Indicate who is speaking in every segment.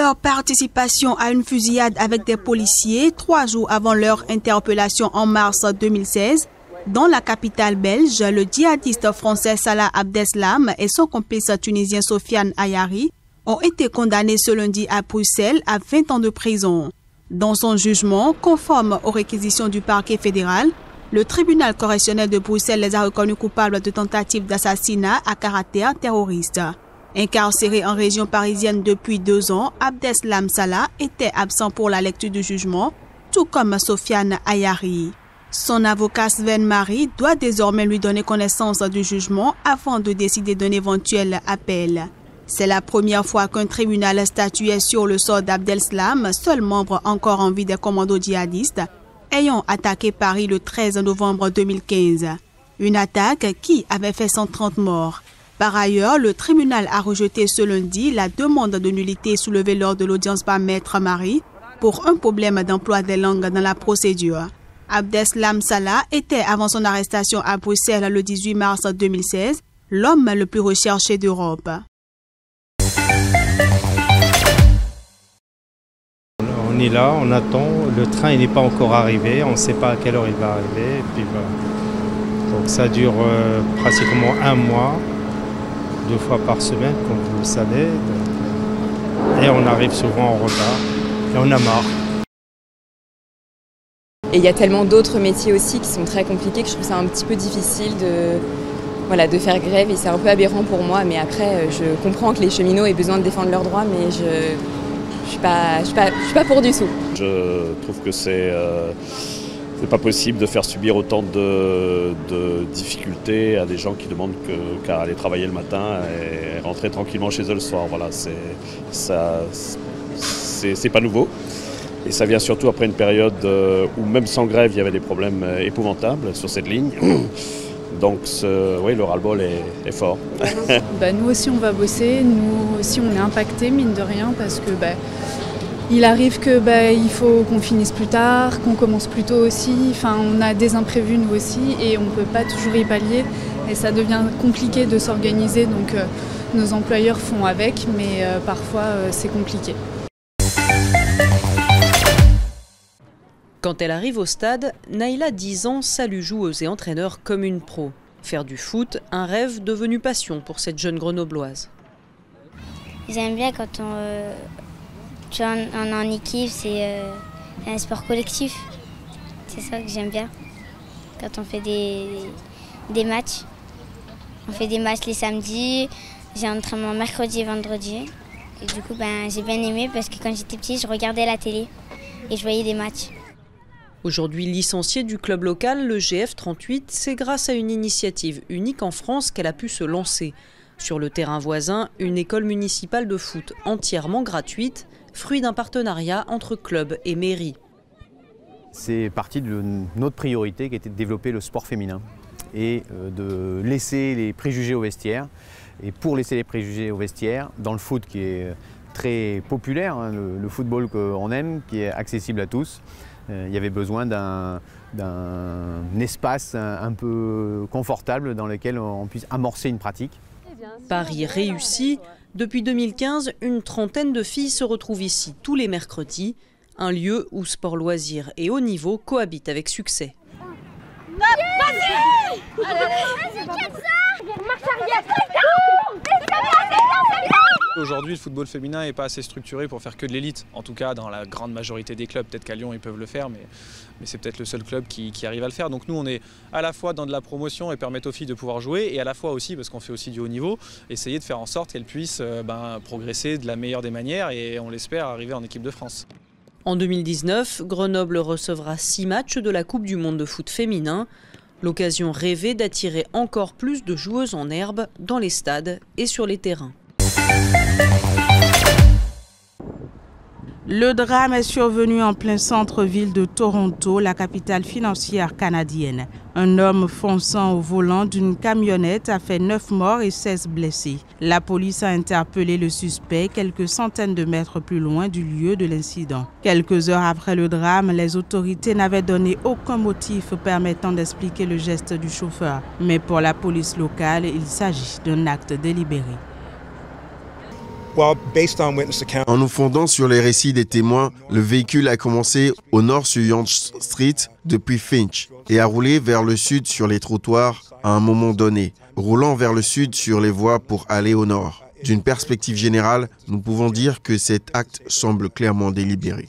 Speaker 1: leur participation à une fusillade avec des policiers 3 jours avant leur interpellation en mars 2016. Dans la capitale belge, le djihadiste français Salah Abdeslam et son complice tunisien Sofiane Ayari ont été condamnés ce lundi à Bruxelles à 20 ans de prison. Dans son jugement, conforme aux réquisitions du parquet fédéral, le tribunal correctionnel de Bruxelles les a reconnus coupables de tentative d'assassinat à caractère terroriste. Incarcéré en région parisienne depuis 2 ans, Abdeslam Salah était absent pour la lecture du jugement, tout comme Sofiane Ayari. Son avocat Sven Marie doit désormais lui donner connaissance du jugement avant de décider d'un éventuel appel. C'est la première fois qu'un tribunal statuait sur le sort d'Abdeslam, seul membre encore en vie des commandos djihadistes, ayant attaqué Paris le 13 novembre 2015. Une attaque qui avait fait 130 morts. Par ailleurs, le tribunal a rejeté ce lundi la demande de nullité soulevée lors de l'audience par Maître Marie pour un problème d'emploi des langues dans la procédure. Abdeslam Salah était, avant son arrestation à Bruxelles le 18 mars 2016, l'homme le plus recherché d'Europe.
Speaker 2: On est là, on attend, le train il n'est pas encore arrivé, on ne sait pas à quelle heure il va arriver. Et puis, donc ça dure pratiquement 1 mois, 2 fois par semaine, comme vous le savez. Et on arrive souvent en retard, et on a marre.
Speaker 3: Et il y a tellement d'autres métiers aussi qui sont très compliqués que je trouve ça un petit peu difficile de faire grève et c'est un peu aberrant pour moi. Mais après, je comprends que les cheminots aient besoin de défendre leurs droits, mais je suis pas pour du tout.
Speaker 4: Je trouve que c'est pas possible de faire subir autant de difficultés à des gens qui demandent qu'à aller travailler le matin et rentrer tranquillement chez eux le soir. Voilà, c'est pas nouveau. Et ça vient surtout après une période où même sans grève, il y avait des problèmes épouvantables sur cette ligne. Donc oui, le ras-le-bol est fort.
Speaker 5: Nous aussi on va bosser, nous aussi on est impactés mine de rien parce que il arrive que il faut qu'on finisse plus tard, qu'on commence plus tôt aussi. Enfin, on a des imprévus nous aussi et on ne peut pas toujours y pallier. Et ça devient compliqué de s'organiser, donc nos employeurs font avec, mais parfois c'est compliqué.
Speaker 6: Quand elle arrive au stade, Naïla, 10 ans, salue joueuses et entraîneurs comme une pro. Faire du foot, un rêve devenu passion pour cette jeune grenobloise.
Speaker 7: J'aime bien quand on est en équipe, c'est un sport collectif. C'est ça que j'aime bien. Quand on fait des matchs. On fait des matchs les samedis, j'ai un entraînement mercredi et vendredi. Et du coup, j'ai bien aimé parce que quand j'étais petite, je regardais la télé et je voyais des matchs.
Speaker 6: Aujourd'hui licenciée du club local, le GF38, c'est grâce à une initiative unique en France qu'elle a pu se lancer. Sur le terrain voisin, une école municipale de foot entièrement gratuite, fruit d'un partenariat entre club et mairie.
Speaker 8: C'est parti de notre priorité qui était de développer le sport féminin et de laisser les préjugés au vestiaire. Et pour laisser les préjugés au vestiaire, dans le foot qui est très populaire, le football qu'on aime, qui est accessible à tous, il y avait besoin d'un espace un peu confortable dans lequel on puisse amorcer une pratique.
Speaker 6: Paris réussi. Depuis 2015, une trentaine de filles se retrouvent ici tous les mercredis. Un lieu où sport, loisirs et haut niveau cohabitent avec succès.
Speaker 9: Aujourd'hui, le football féminin n'est pas assez structuré pour faire que de l'élite. En tout cas, dans la grande majorité des clubs. Peut-être qu'à Lyon, ils peuvent le faire, mais c'est peut-être le seul club qui arrive à le faire. Donc nous, on est à la fois dans de la promotion et permettre aux filles de pouvoir jouer, et à la fois aussi, parce qu'on fait aussi du haut niveau, essayer de faire en sorte qu'elles puissent progresser de la meilleure des manières et on l'espère arriver en équipe de France.
Speaker 6: En 2019, Grenoble recevra 6 matchs de la Coupe du Monde de foot féminin. L'occasion rêvée d'attirer encore plus de joueuses en herbe dans les stades et sur les terrains.
Speaker 10: Le drame est survenu en plein centre-ville de Toronto, la capitale financière canadienne. Un homme fonçant au volant d'une camionnette a fait 9 morts et 16 blessés. La police a interpellé le suspect quelques centaines de mètres plus loin du lieu de l'incident. Quelques heures après le drame, les autorités n'avaient donné aucun motif permettant d'expliquer le geste du chauffeur. Mais pour la police locale, il s'agit d'un acte délibéré.
Speaker 11: En nous fondant sur les récits des témoins, le véhicule a commencé au nord sur Yonge Street depuis Finch et a roulé vers le sud sur les trottoirs à un moment donné, roulant vers le sud sur les voies pour aller au nord. D'une perspective générale, nous pouvons dire que cet acte semble clairement délibéré.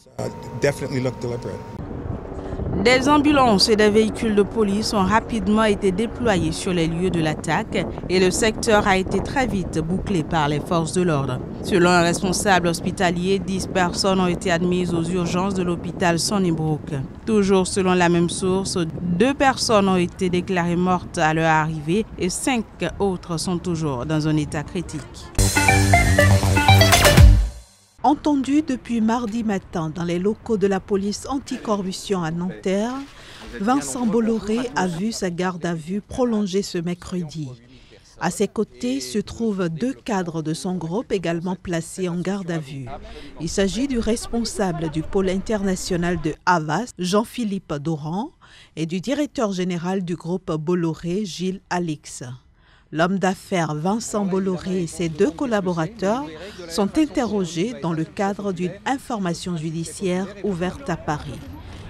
Speaker 10: Des ambulances et des véhicules de police ont rapidement été déployés sur les lieux de l'attaque et le secteur a été très vite bouclé par les forces de l'ordre. Selon un responsable hospitalier, 10 personnes ont été admises aux urgences de l'hôpital Sunnybrook. Toujours selon la même source, 2 personnes ont été déclarées mortes à leur arrivée et 5 autres sont toujours dans un état critique.
Speaker 12: Entendu depuis mardi matin dans les locaux de la police anticorruption à Nanterre, Vincent Bolloré a vu sa garde à vue prolongée ce mercredi. À ses côtés se trouvent 2 cadres de son groupe également placés en garde à vue. Il s'agit du responsable du pôle international de Havas, Jean-Philippe Doran, et du directeur général du groupe Bolloré, Gilles Alix. L'homme d'affaires Vincent Bolloré et ses 2 collaborateurs sont interrogés dans le cadre d'une information judiciaire ouverte à Paris.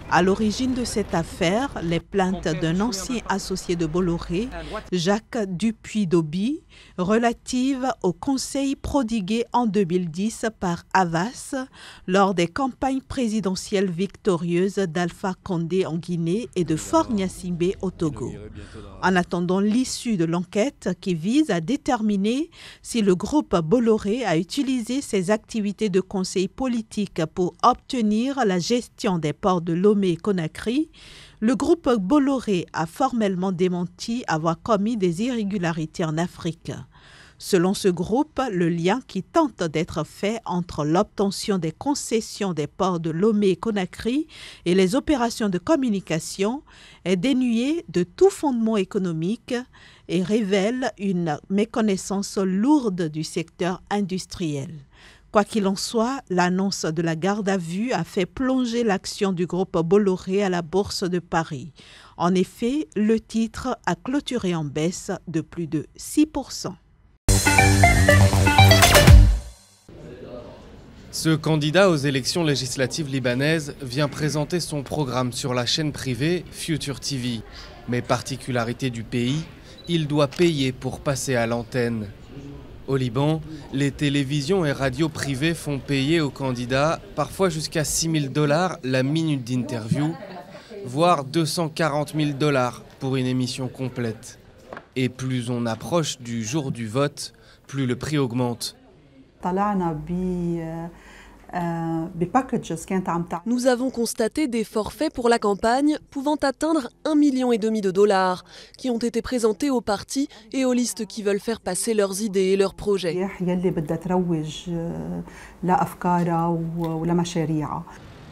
Speaker 12: À l'origine de cette affaire, les plaintes d'un ancien associé de Bolloré, Jacques Dupuis-Dauby, relatives aux conseils prodigués en 2010 par Havas lors des campagnes présidentielles victorieuses d'Alpha Condé en Guinée et de Faure Gnassingbé au Togo. En attendant l'issue de l'enquête qui vise à déterminer si le groupe Bolloré a utilisé ses activités de conseil politique pour obtenir la gestion des ports de Lomé et Conakry, le groupe Bolloré a formellement démenti avoir commis des irrégularités en Afrique. Selon ce groupe, le lien qui tente d'être fait entre l'obtention des concessions des ports de Lomé et Conakry et les opérations de communication est dénué de tout fondement économique et révèle une méconnaissance lourde du secteur industriel. Quoi qu'il en soit, l'annonce de la garde à vue a fait plonger l'action du groupe Bolloré à la Bourse de Paris. En effet, le titre a clôturé en baisse de plus de 6%.
Speaker 13: Ce candidat aux élections législatives libanaises vient présenter son programme sur la chaîne privée Future TV. Mais particularité du pays, il doit payer pour passer à l'antenne. Au Liban, les télévisions et radios privées font payer aux candidats parfois jusqu'à $6 000 la minute d'interview, voire $240 000 pour une émission complète. Et plus on approche du jour du vote, plus le prix augmente.
Speaker 14: Nous avons constaté des forfaits pour la campagne pouvant atteindre $1,5 million qui ont été présentés aux partis et aux listes qui veulent faire passer leurs idées et leurs projets.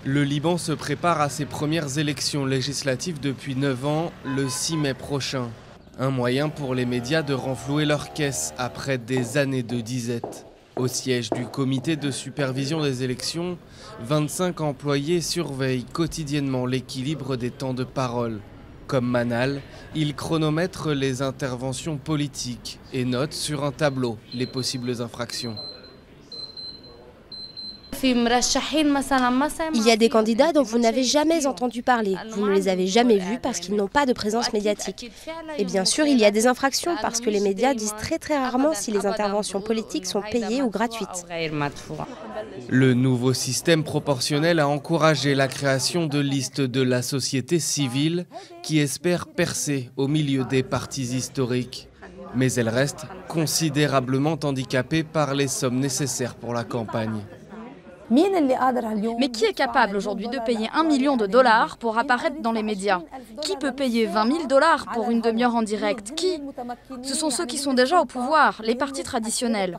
Speaker 13: Le Liban se prépare à ses premières élections législatives depuis 9 ans, le 6 mai prochain. Un moyen pour les médias de renflouer leurs caisses après des années de disette. Au siège du comité de supervision des élections, 25 employés surveillent quotidiennement l'équilibre des temps de parole. Comme Manal, ils chronomètrent les interventions politiques et notent sur un tableau les possibles infractions.
Speaker 15: Il y a des candidats dont vous n'avez jamais entendu parler. Vous ne les avez jamais vus parce qu'ils n'ont pas de présence médiatique. Et bien sûr, il y a des infractions parce que les médias disent très rarement si les interventions politiques sont payées ou gratuites.
Speaker 13: Le nouveau système proportionnel a encouragé la création de listes de la société civile qui espèrent percer au milieu des partis historiques. Mais elles restent considérablement handicapées par les sommes nécessaires pour la campagne.
Speaker 16: Mais qui est capable aujourd'hui de payer $1 million pour apparaître dans les médias? Qui peut payer $20 000 pour une demi-heure en direct? Qui? Ce sont ceux qui sont déjà au pouvoir, les partis traditionnels.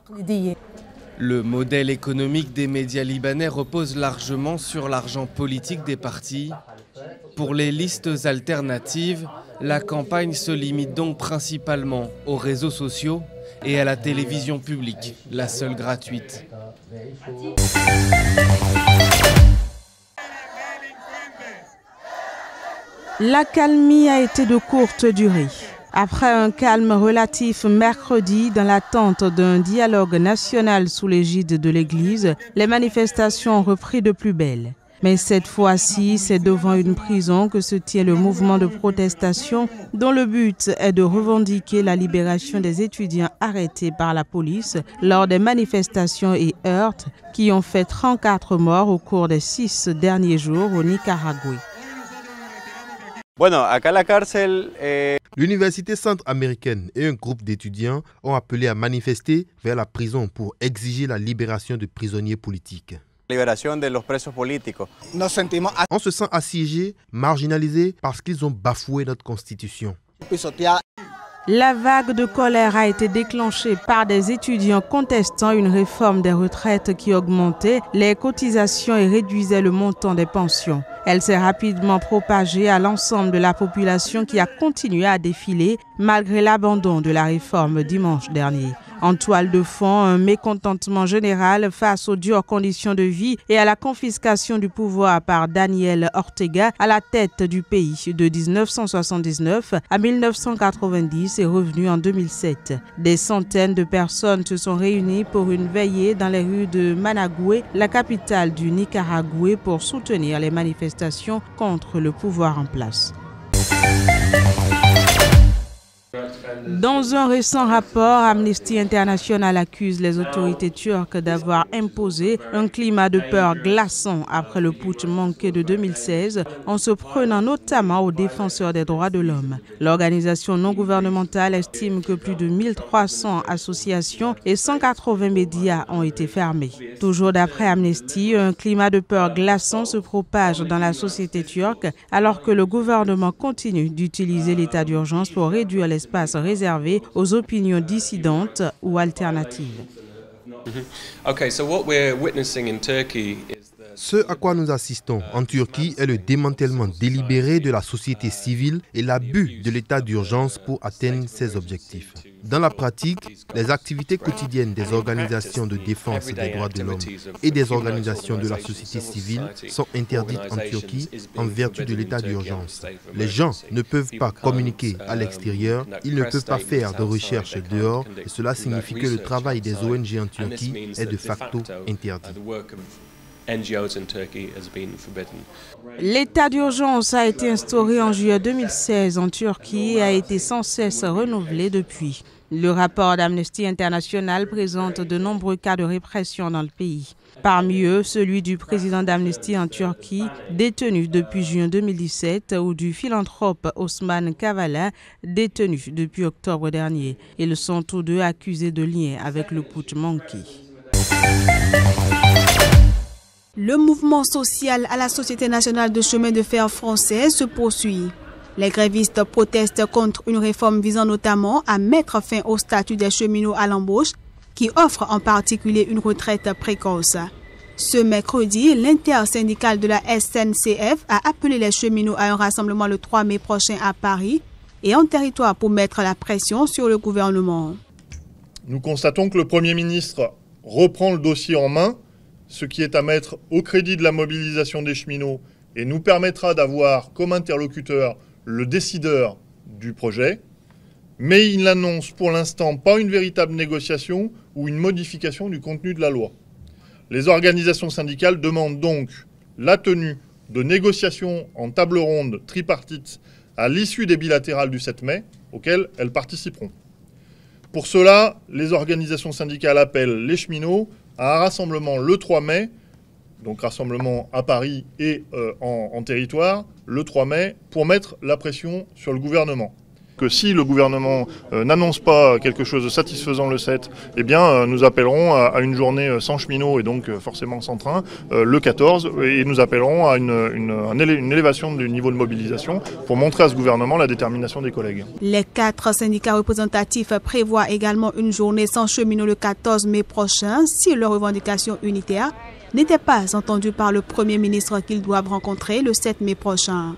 Speaker 13: Le modèle économique des médias libanais repose largement sur l'argent politique des partis. Pour les listes alternatives, la campagne se limite donc principalement aux réseaux sociaux et à la télévision publique, la seule gratuite.
Speaker 10: L'accalmie a été de courte durée. Après un calme relatif mercredi dans l'attente d'un dialogue national sous l'égide de l'Église, les manifestations ont repris de plus belle. Mais cette fois-ci, c'est devant une prison que se tient le mouvement de protestation dont le but est de revendiquer la libération des étudiants arrêtés par la police lors des manifestations et heurts qui ont fait 34 morts au cours des 6 derniers jours au Nicaragua.
Speaker 17: L'université centra-américaine et un groupe d'étudiants ont appelé à manifester vers la prison pour exiger la libération de prisonniers politiques. On se sent assiégé, marginalisé parce qu'ils ont bafoué notre constitution.
Speaker 10: La vague de colère a été déclenchée par des étudiants contestant une réforme des retraites qui augmentait les cotisations et réduisait le montant des pensions. Elle s'est rapidement propagée à l'ensemble de la population qui a continué à défiler malgré l'abandon de la réforme dimanche dernier. En toile de fond, un mécontentement général face aux dures conditions de vie et à la confiscation du pouvoir par Daniel Ortega à la tête du pays de 1979 à 1990 et revenu en 2007. Des centaines de personnes se sont réunies pour une veillée dans les rues de Managua, la capitale du Nicaragua, pour soutenir les manifestations contre le pouvoir en place. Dans un récent rapport, Amnesty International accuse les autorités turques d'avoir imposé un climat de peur glaçant après le putsch manqué de 2016 en se prenant notamment aux défenseurs des droits de l'homme. L'organisation non gouvernementale estime que plus de 1300 associations et 180 médias ont été fermés. Toujours d'après Amnesty, un climat de peur glaçant se propage dans la société turque alors que le gouvernement continue d'utiliser l'état d'urgence pour réduire l'espace réservé aux opinions dissidentes ou alternatives.
Speaker 17: Ce à quoi nous assistons en Turquie est le démantèlement délibéré de la société civile et l'abus de l'état d'urgence pour atteindre ses objectifs. Dans la pratique, les activités quotidiennes des organisations de défense des droits de l'homme et des organisations de la société civile sont interdites en Turquie en vertu de l'état d'urgence. Les gens ne peuvent pas communiquer à l'extérieur, ils ne peuvent pas faire de recherche dehors et cela signifie que le travail des ONG en Turquie est de facto interdit.
Speaker 10: L'état d'urgence a été instauré en juillet 2016 en Turquie et a été sans cesse renouvelé depuis. Le rapport d'Amnesty International présente de nombreux cas de répression dans le pays. Parmi eux, celui du président d'Amnesty en Turquie, détenu depuis juin 2017, ou du philanthrope Osman Kavala, détenu depuis octobre dernier. Ils sont tous deux accusés de lien avec le putsch manqué.
Speaker 1: Le mouvement social à la Société nationale de chemin de fer français se poursuit. Les grévistes protestent contre une réforme visant notamment à mettre fin au statut des cheminots à l'embauche qui offre en particulier une retraite précoce. Ce mercredi, l'intersyndicale de la SNCF a appelé les cheminots à un rassemblement le 3 mai prochain à Paris et en territoire pour mettre la pression sur le gouvernement.
Speaker 18: Nous constatons que le Premier ministre reprend le dossier en main, ce qui est à mettre au crédit de la mobilisation des cheminots et nous permettra d'avoir comme interlocuteur le décideur du projet, mais il n'annonce pour l'instant pas une véritable négociation ou une modification du contenu de la loi. Les organisations syndicales demandent donc la tenue de négociations en table ronde tripartite à l'issue des bilatérales du 7 mai, auxquelles elles participeront. Pour cela, les organisations syndicales appellent les cheminots à un rassemblement le 3 mai, donc rassemblement à Paris et en territoire, le 3 mai, pour mettre la pression sur le gouvernement. Que si le gouvernement n'annonce pas quelque chose de satisfaisant le 7, eh bien nous appellerons à une journée sans cheminots et donc forcément sans train le 14 et nous appellerons à une élévation du niveau de mobilisation pour montrer à ce gouvernement la détermination des collègues.
Speaker 1: Les 4 syndicats représentatifs prévoient également une journée sans cheminots le 14 mai prochain si leurs revendications unitaires n'étaient pas entendues par le Premier ministre qu'ils doivent rencontrer le 7 mai prochain.